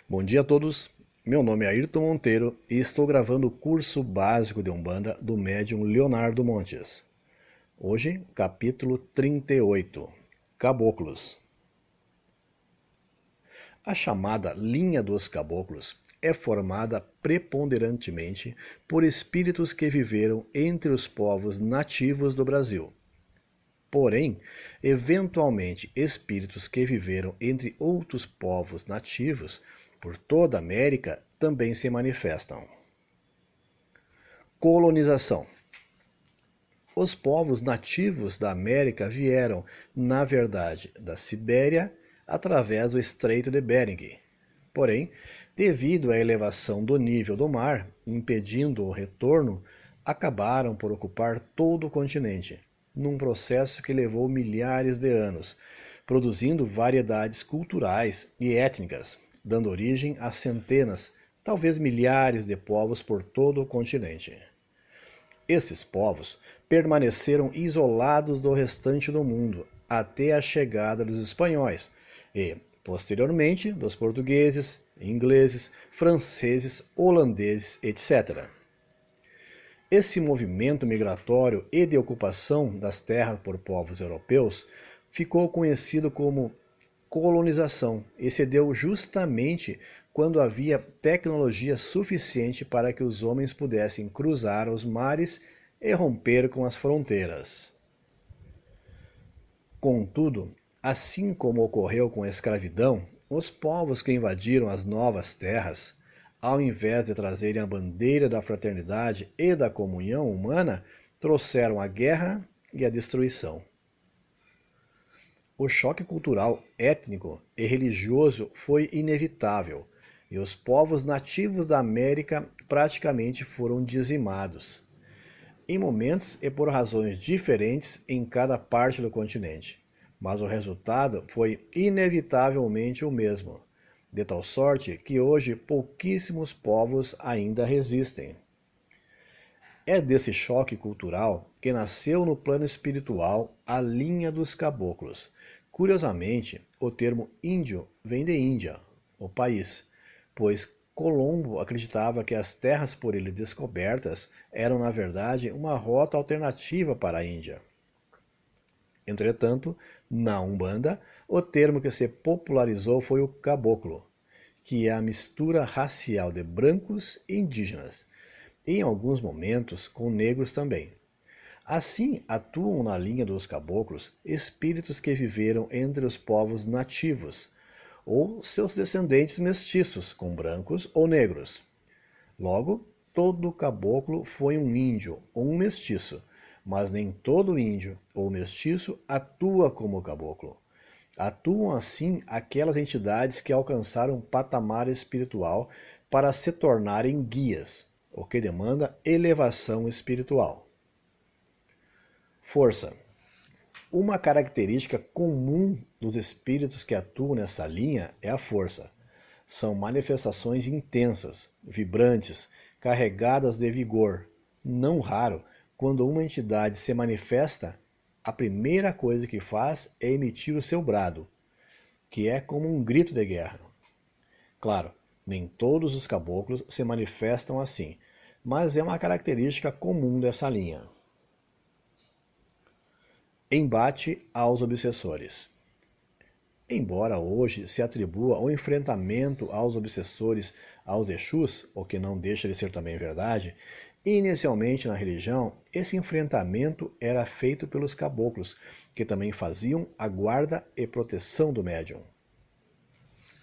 Bom dia a todos, meu nome é Ayrton Monteiro e estou gravando o curso básico de Umbanda do médium Leonardo Montes. Hoje, capítulo 38, Caboclos. A chamada linha dos caboclos é formada preponderantemente por espíritos que viveram entre os povos nativos do Brasil. Porém, eventualmente, espíritos que viveram entre outros povos nativos por toda a América também se manifestam. Colonização. Os povos nativos da América vieram, na verdade, da Sibéria através do Estreito de Bering. Porém, devido à elevação do nível do mar, impedindo o retorno, acabaram por ocupar todo o continente, num processo que levou milhares de anos, produzindo variedades culturais e étnicas, dando origem a centenas, talvez milhares de povos por todo o continente. Esses povos permaneceram isolados do restante do mundo até a chegada dos espanhóis e, posteriormente, dos portugueses, ingleses, franceses, holandeses, etc. Esse movimento migratório e de ocupação das terras por povos europeus ficou conhecido como colonização e se deu justamente quando havia tecnologia suficiente para que os homens pudessem cruzar os mares e romper com as fronteiras. Contudo, assim como ocorreu com a escravidão, os povos que invadiram as novas terras, ao invés de trazerem a bandeira da fraternidade e da comunhão humana, trouxeram a guerra e a destruição. O choque cultural, étnico e religioso foi inevitável, e os povos nativos da América praticamente foram dizimados, em momentos e por razões diferentes em cada parte do continente. Mas o resultado foi inevitavelmente o mesmo, de tal sorte que hoje pouquíssimos povos ainda resistem. É desse choque cultural que nasceu no plano espiritual a linha dos caboclos. Curiosamente, o termo índio vem de Índia, o país, pois Colombo acreditava que as terras por ele descobertas eram, na verdade, uma rota alternativa para a Índia. Entretanto, na Umbanda, o termo que se popularizou foi o caboclo, que é a mistura racial de brancos e indígenas, em alguns momentos com negros também. Assim, atuam na linha dos caboclos espíritos que viveram entre os povos nativos, ou seus descendentes mestiços, com brancos ou negros. Logo, todo caboclo foi um índio ou um mestiço, mas nem todo índio ou mestiço atua como caboclo. Atuam assim aquelas entidades que alcançaram um patamar espiritual para se tornarem guias, o que demanda elevação espiritual. Força. Uma característica comum dos espíritos que atuam nessa linha é a força. São manifestações intensas, vibrantes, carregadas de vigor. Não raro, quando uma entidade se manifesta, a primeira coisa que faz é emitir o seu brado, que é como um grito de guerra. Claro, nem todos os caboclos se manifestam assim, mas é uma característica comum dessa linha. Embate aos obsessores. Embora hoje se atribua o enfrentamento aos obsessores aos Exus, o que não deixa de ser também verdade, inicialmente na religião, esse enfrentamento era feito pelos caboclos, que também faziam a guarda e proteção do médium.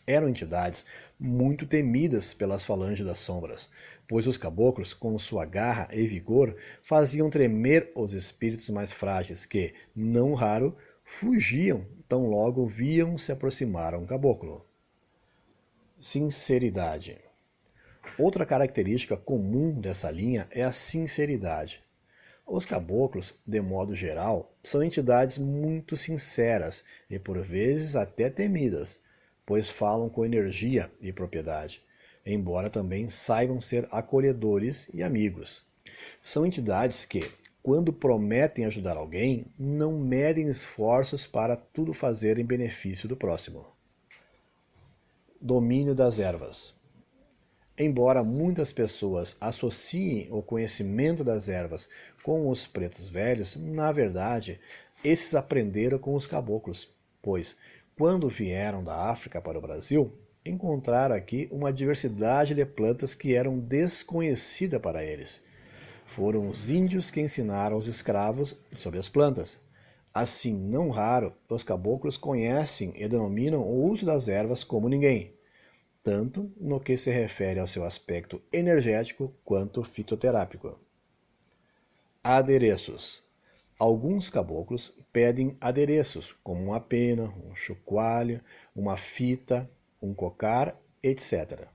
Eram entidades muito temidas pelas falanges das sombras, pois os caboclos, com sua garra e vigor, faziam tremer os espíritos mais frágeis que, não raro, fugiam tão logo viam se aproximar um caboclo. Sinceridade. Outra característica comum dessa linha é a sinceridade. Os caboclos, de modo geral, são entidades muito sinceras e por vezes até temidas, pois falam com energia e propriedade, embora também saibam ser acolhedores e amigos. São entidades que, quando prometem ajudar alguém, não medem esforços para tudo fazer em benefício do próximo. Domínio das ervas. Embora muitas pessoas associem o conhecimento das ervas com os pretos velhos, na verdade, esses aprenderam com os caboclos, pois, quando vieram da África para o Brasil, encontraram aqui uma diversidade de plantas que eram desconhecida para eles. Foram os índios que ensinaram os escravos sobre as plantas. Assim, não raro, os caboclos conhecem e denominam o uso das ervas como ninguém, tanto no que se refere ao seu aspecto energético quanto fitoterápico. Adereços. Alguns caboclos pedem adereços, como uma pena, um chocalho, uma fita, um cocar, etc.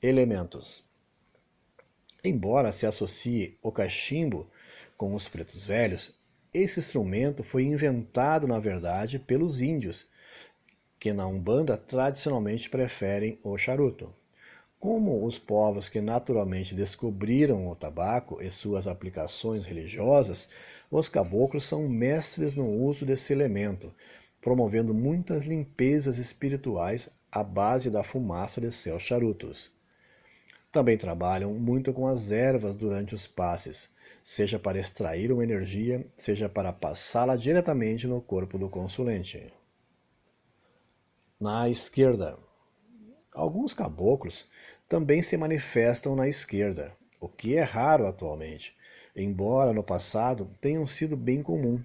Elementos. Embora se associe o cachimbo com os pretos velhos, esse instrumento foi inventado, na verdade, pelos índios, que na Umbanda tradicionalmente preferem o charuto. Como os povos que naturalmente descobriram o tabaco e suas aplicações religiosas, os caboclos são mestres no uso desse elemento, promovendo muitas limpezas espirituais à base da fumaça de seus charutos. Também trabalham muito com as ervas durante os passes, seja para extrair uma energia, seja para passá-la diretamente no corpo do consulente. Na esquerda. Alguns caboclos também se manifestam na esquerda, o que é raro atualmente, embora no passado tenham sido bem comum,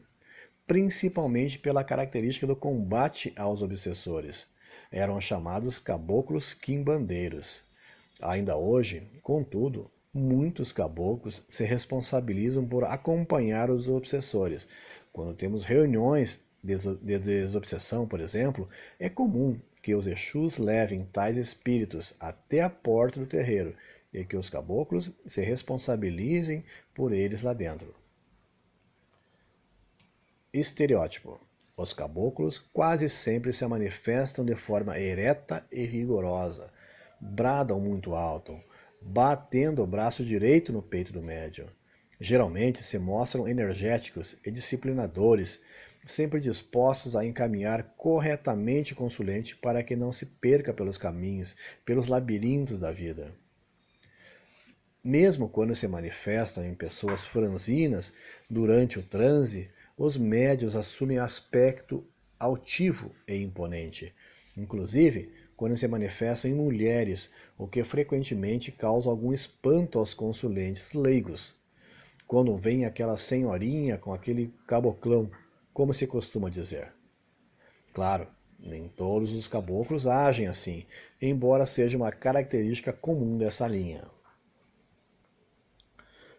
principalmente pela característica do combate aos obsessores. Eram chamados caboclos quimbandeiros. Ainda hoje, contudo, muitos caboclos se responsabilizam por acompanhar os obsessores. Quando temos reuniões de desobsessão, por exemplo, é comum que os Exus levem tais espíritos até a porta do terreiro e que os caboclos se responsabilizem por eles lá dentro. Estereótipo. Os caboclos quase sempre se manifestam de forma ereta e vigorosa, bradam muito alto, batendo o braço direito no peito do médium. Geralmente se mostram energéticos e disciplinadores, sempre dispostos a encaminhar corretamente o consulente para que não se perca pelos caminhos, pelos labirintos da vida. Mesmo quando se manifestam em pessoas franzinas durante o transe, os médios assumem aspecto altivo e imponente. Inclusive, quando se manifestam em mulheres, o que frequentemente causa algum espanto aos consulentes leigos. Quando vem aquela senhorinha com aquele caboclão, como se costuma dizer. Claro, nem todos os caboclos agem assim, embora seja uma característica comum dessa linha.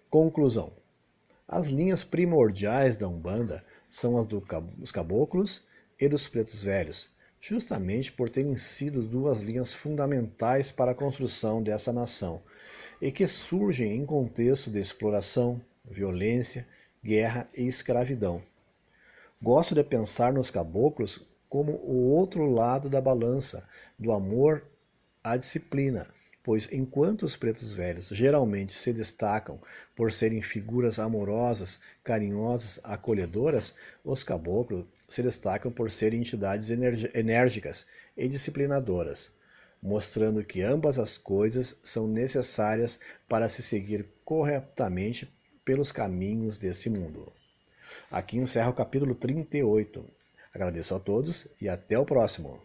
Conclusão. As linhas primordiais da Umbanda são as dos caboclos e dos pretos velhos, justamente por terem sido duas linhas fundamentais para a construção dessa nação, e que surgem em contexto de exploração, violência, guerra e escravidão. Gosto de pensar nos caboclos como o outro lado da balança, do amor à disciplina, pois enquanto os pretos velhos geralmente se destacam por serem figuras amorosas, carinhosas, acolhedoras, os caboclos se destacam por serem entidades enérgicas e disciplinadoras, mostrando que ambas as coisas são necessárias para se seguir corretamente pelos caminhos desse mundo. Aqui encerra o capítulo 38. Agradeço a todos e até o próximo.